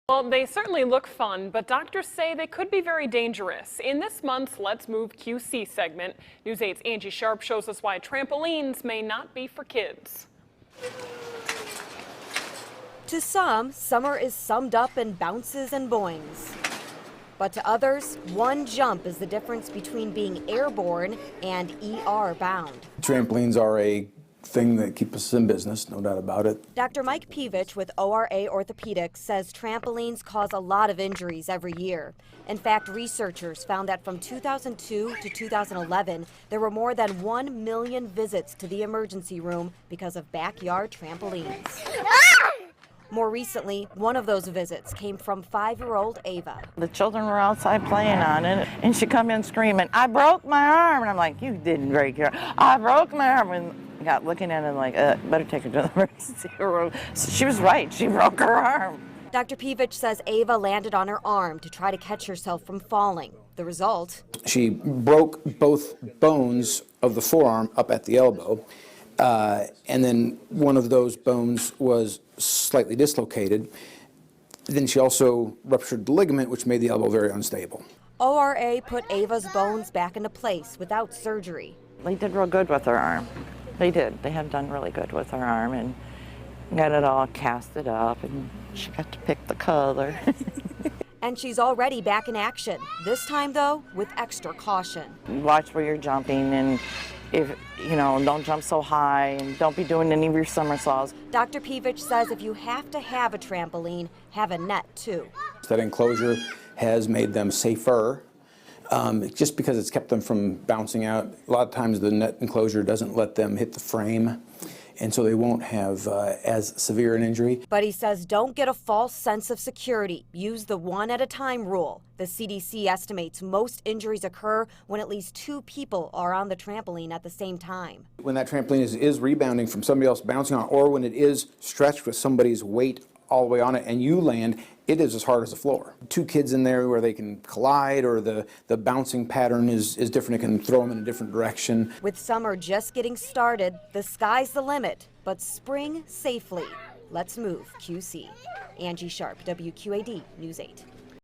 Well, they certainly look fun, but doctors say they could be very dangerous. In this month's Let's Move QC segment, News 8's Angie Sharp shows us why trampolines may not be for kids. To some, summer is summed up in bounces and boings. But to others, one jump is the difference between being airborne and ER bound. Trampolines are a thing that keep us in business, no doubt about it. Dr. Mike Pyevich with ORA Orthopedics says trampolines cause a lot of injuries every year. In fact, researchers found that from 2002 to 2011, there were more than 1 million visits to the emergency room because of backyard trampolines. More recently, one of those visits came from 5-year-old Ava. The children were outside playing on it, and she come in screaming, "I broke my arm!" And I'm like, "You didn't break your arm." "I broke my arm." And I got looking at it like, better take her to the emergency room. So she was right, she broke her arm. Dr. Pyevich says Ava landed on her arm to try to catch herself from falling. The result? She broke both bones of the forearm up at the elbow, and then one of those bones was slightly dislocated. Then she also ruptured the ligament, which made the elbow very unstable. ORA put Ava's bones back into place without surgery. They did real good with her arm. They did. They have done really good with her arm and got it all casted up, and she got to pick the color. And she's already back in action, this time though with extra caution. Watch where you're jumping, and if don't jump so high, and don't be doing any of your somersaults. Dr. Pyevich says if you have to have a trampoline, have a net too. That enclosure has made them safer, just because it's kept them from bouncing out. A lot of times the net enclosure doesn't let them hit the frame, and so they won't have as severe an injury. But he says don't get a false sense of security. Use the one at a time rule. The CDC estimates most injuries occur when at least 2 people are on the trampoline at the same time. When that trampoline is rebounding from somebody else bouncing on it, or when it is stretched with somebody's weight all the way on it and you land, it is as hard as the floor. 2 kids in there where they can collide, or the bouncing pattern is different. It can throw them in a different direction. With summer just getting started, the sky's the limit, but spring safely. Let's Move QC. Angie Sharp, WQAD News 8.